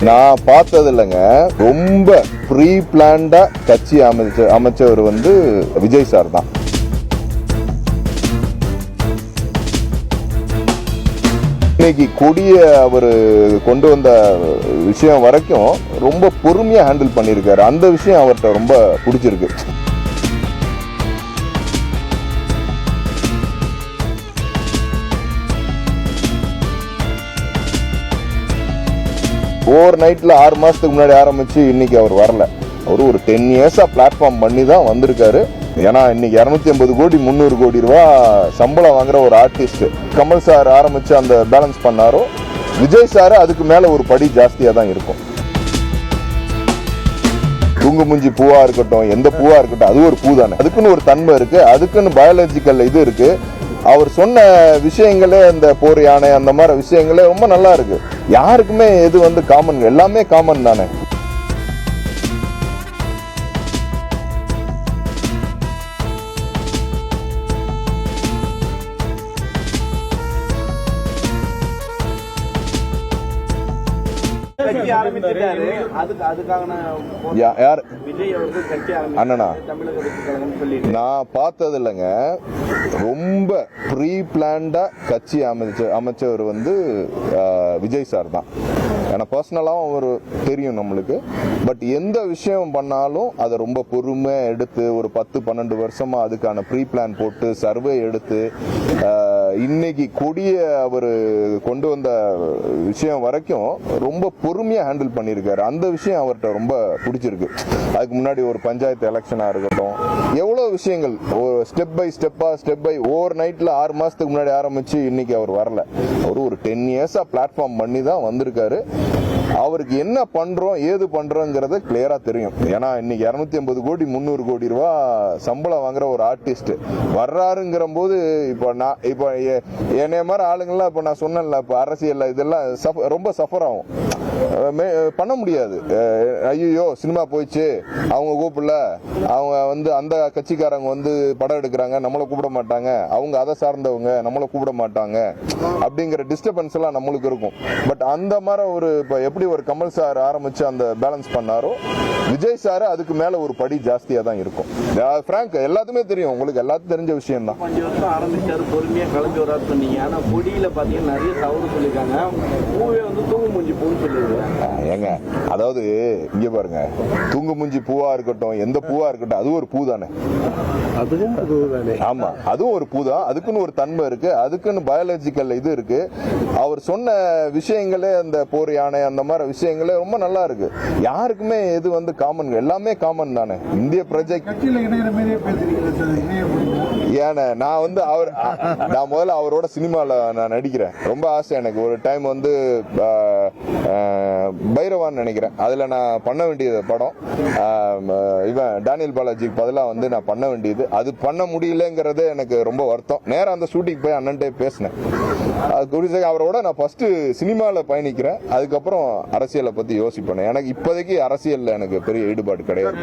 நான் பார்த்தது இல்லைங்க. ரொம்ப ப்ரீ பிளான்டா கட்சி அமைச்சவர் விஜய் சார் தான். இன்னைக்கு கொடிய அவர் கொண்டு வந்த விஷயம் வரைக்கும் ரொம்ப பொறுமையா ஹேண்டில் பண்ணியிருக்காரு. அந்த விஷயம் அவர்கிட்ட ரொம்ப பிடிச்சிருக்கு. ஓவர் நைட்ல 6 மாசத்துக்கு முன்னாடி ஆரம்பிச்சு இன்னைக்கு அவர் வரல. அவர் ஒரு 10 இயர்ஸா பிளாட்ஃபார்ம் பண்ணி தான் வந்திருக்காரு. ஏன்னா இன்னைக்கு 250 கோடி 300 கோடி ரூபா சம்பளம் வாங்குற ஒரு ஆர்டிஸ்ட் கமல் சார் ஆரம்பிச்சு அந்த பேலன்ஸ் பண்ணாரோ, விஜய் சார் அதுக்கு மேல ஒரு படி ஜாஸ்தியா தான் இருக்கும். தூங்குமுஞ்சி பூவா இருக்கட்டும், எந்த பூவா இருக்கட்டும், அது ஒரு பூ தானே. அதுக்குன்னு ஒரு தன்மை இருக்கு, அதுக்குன்னு பயாலஜிக்கல் இது இருக்கு. அவர் சொன்ன விஷயங்களே, அந்த போர் யானை அந்த மாதிரி விஷயங்களே ரொம்ப நல்லா இருக்கு. யாருக்குமே இது காமன், எல்லாமே காமன் தானே. நான் பார்த்தது இல்லைங்க. ரொம்ப ப்ரீ பிளான்டா கட்சி அமைச்சவர் விஜய் சார் தான். ஏன்னா பர்சனலாகவும் அவர் தெரியும் நம்மளுக்கு. பட் எந்த விஷயம் பண்ணாலும் அதை ரொம்ப பொறுமையாக எடுத்து ஒரு 10-12 வருஷமா அதுக்கான ப்ரீ பிளான் போட்டு சர்வே எடுத்து இன்னைக்கு கொடிய அவர் கொண்டு வந்த விஷயம் வரைக்கும் ரொம்ப பொறுமையா ஹேண்டில் பண்ணியிருக்காரு. அந்த விஷயம் அவர்கிட்ட ரொம்ப பிடிச்சிருக்கு. அதுக்கு முன்னாடி ஒரு பஞ்சாயத்து எலெக்ஷனா இருக்கட்டும், எவ்வளவு விஷயங்கள் ஸ்டெப் பை ஓவர் நைட்ல 6 மாசத்துக்கு முன்னாடி ஆரம்பிச்சு இன்னைக்கு அவர் வரல. அவர் ஒரு 10 இயர்ஸா பிளாட்ஃபார்ம் பண்ணி தான் வந்திருக்காரு. அவருக்கு என்ன பண்றோம் ஏது பண்றோங்கிறத கிளியரா தெரியும். ஏன்னா இன்னைக்கு 250 கோடி 300 கோடி ரூபா சம்பளம் வாங்குற ஒரு ஆர்டிஸ்ட் வர்றாருங்கிற போது இப்போ என்னைய மாதிரி ஆளுங்கள்லாம் இப்போ நான் சொன்னேன்ல, இப்போ அரசியல் இதெல்லாம் ரொம்ப சஃபர் ஆகும், பண்ண முடியாது. ஐயோ சினிமா போயிடுச்சு, அவங்க கூப்பிடல, அவங்க அந்த கட்சிக்காரங்க படம் எடுக்கிறாங்க, நம்மளை கூப்பிட மாட்டாங்க, அவங்க அதை சார்ந்தவங்க நம்மளை கூப்பிட மாட்டாங்க அப்படிங்கிற டிஸ்டர்பன்ஸ் எல்லாம் நம்மளுக்கு இருக்கும். பட் அந்த மாதிரி இப்போ எப்படி ஒரு கமல் சார் ஆரம்பிச்சு அந்த பேலன்ஸ் பண்ணாரோ, விஜய் சார் அதுக்கு மேல ஒரு படி ஜாஸ்தியா தான் இருக்கும். பிராங்க் எல்லாத்துமே தெரியும், உங்களுக்கு எல்லாத்துக்கும் தெரிஞ்ச விஷயம் தான். 5 வருஷம் ஆரம்பிச்சாரு, பொறுமையா கலந்து வராது சொன்னீங்க. ஆனா பொடியில பாத்தீங்கன்னா நிறைய தவறு சொல்லிருக்காங்க. பூவே தூங்குமுஞ்சி பூன்னு சொல்லிருக்காங்க. ஏங்க, அதாவது இங்க பாருங்க, தூங்குமுஞ்சி பூவா இருக்கட்டும், எந்த பூவா இருக்கட்டும், அது ஒரு பூ தானே. ஆமா, அதுவும் ஒரு பூ தான். அதுக்குன்னு ஒரு தன்மை இருக்கு, அதுக்குன்னு பயாலஜிக்கல் இது இருக்கு. அவர் சொன்ன விஷயங்களே, அந்த போர் யானை அந்த மாதிரி விஷயங்களே ரொம்ப நல்லா இருக்கு. யாருக்குமே இது காமன், எல்லாமே காமன் தானே. இந்திய ப்ராஜெக்ட் ஏன்னா நான் முதல்ல அவரோட சினிமால நான் நடிக்கிறேன். ரொம்ப ஆசை எனக்கு. ஒரு டைம் பைரவான்னு நினைக்கிறேன், அதுல நான் பண்ண வேண்டியது படம். இவன் டேனியல் பாலாஜிக்கு பதிலாக நான் பண்ண வேண்டியது, அது பண்ண முடியலங்கிறது எனக்கு ரொம்ப வருத்தம். நேரம் அந்த ஷூட்டிங் போய் அண்ணன்ட்டே பேசினேன். அவரோட நான் ஃபர்ஸ்ட் சினிமாவில் பயணிக்கிறேன், அதுக்கப்புறம் அரசியலை பத்தி யோசிப்பேன். எனக்கு இப்போதைக்கு அரசியல்ல எனக்கு பெரிய ஈடுபாடு கிடையாது.